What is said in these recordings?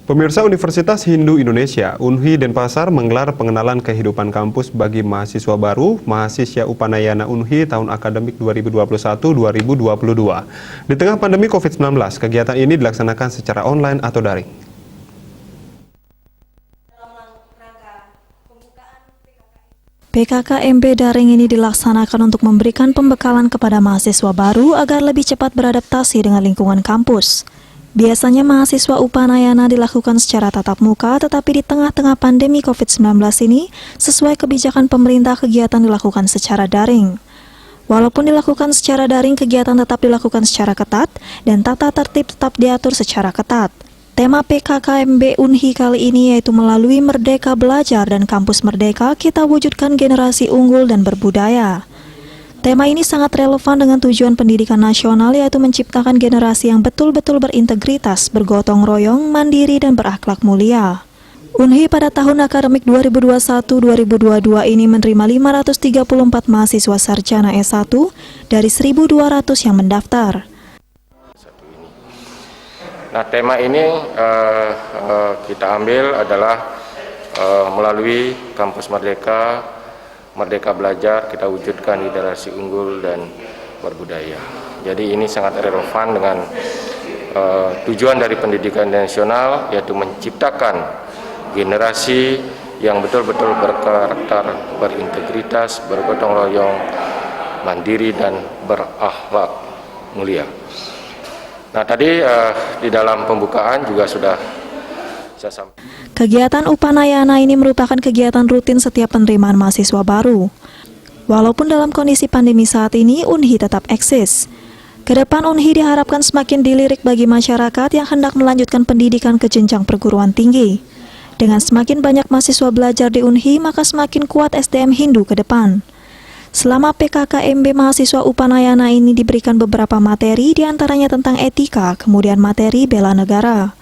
Pemirsa, Universitas Hindu Indonesia, UNHI Denpasar menggelar pengenalan kehidupan kampus bagi mahasiswa baru, mahasiswa Upanayana UNHI tahun akademik 2021-2022. Di tengah pandemi COVID-19, kegiatan ini dilaksanakan secara online atau daring. PKKMB daring ini dilaksanakan untuk memberikan pembekalan kepada mahasiswa baru agar lebih cepat beradaptasi dengan lingkungan kampus. Biasanya mahasiswa Upanayana dilakukan secara tatap muka, tetapi di tengah-tengah pandemi COVID-19 ini, sesuai kebijakan pemerintah, kegiatan dilakukan secara daring. Walaupun dilakukan secara daring, kegiatan tetap dilakukan secara ketat dan tata tertib tetap diatur secara ketat. Tema PKKMB UNHI kali ini yaitu melalui Merdeka Belajar dan Kampus Merdeka, kita wujudkan generasi unggul dan berbudaya. Tema ini sangat relevan dengan tujuan pendidikan nasional, yaitu menciptakan generasi yang betul-betul berintegritas, bergotong royong, mandiri, dan berakhlak mulia. UNHI pada tahun akademik 2021-2022 ini menerima 534 mahasiswa sarjana S1 dari 1.200 yang mendaftar. Nah, tema ini kita ambil adalah melalui Kampus Merdeka, Merdeka Belajar, kita wujudkan generasi unggul dan berbudaya. Jadi ini sangat relevan dengan tujuan dari pendidikan nasional, yaitu menciptakan generasi yang betul-betul berkarakter, berintegritas, bergotong royong, mandiri, dan berakhlak mulia. Nah, tadi di dalam pembukaan juga sudah saya sampaikan. Kegiatan Upanayana ini merupakan kegiatan rutin setiap penerimaan mahasiswa baru. Walaupun dalam kondisi pandemi saat ini, UNHI tetap eksis. Kedepan UNHI diharapkan semakin dilirik bagi masyarakat yang hendak melanjutkan pendidikan ke jenjang perguruan tinggi. Dengan semakin banyak mahasiswa belajar di UNHI, maka semakin kuat SDM Hindu ke depan. Selama PKKMB, mahasiswa Upanayana ini diberikan beberapa materi, diantaranya tentang etika, kemudian materi bela negara.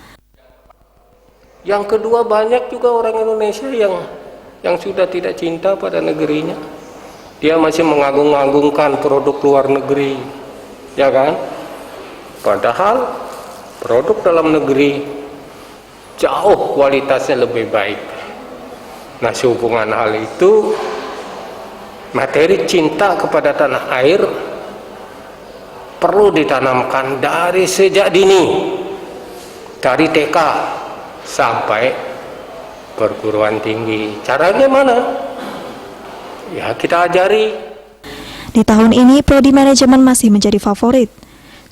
Yang kedua, banyak juga orang Indonesia yang sudah tidak cinta pada negerinya. Dia masih mengagung-agungkan produk luar negeri, ya kan? Padahal produk dalam negeri jauh kualitasnya lebih baik. Nah, sehubungan hal itu, materi cinta kepada tanah air perlu ditanamkan dari sejak dini, dari TK sampai perguruan tinggi. Caranya mana? Ya, kita ajari. Di tahun ini, prodi manajemen masih menjadi favorit.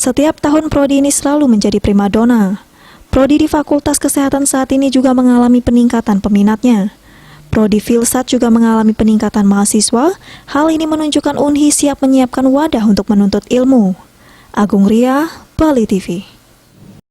Setiap tahun prodi ini selalu menjadi primadona. Prodi di Fakultas Kesehatan saat ini juga mengalami peningkatan peminatnya. Prodi Filsat juga mengalami peningkatan mahasiswa. Hal ini menunjukkan UNHI siap menyiapkan wadah untuk menuntut ilmu. Agung Ria, Bali TV.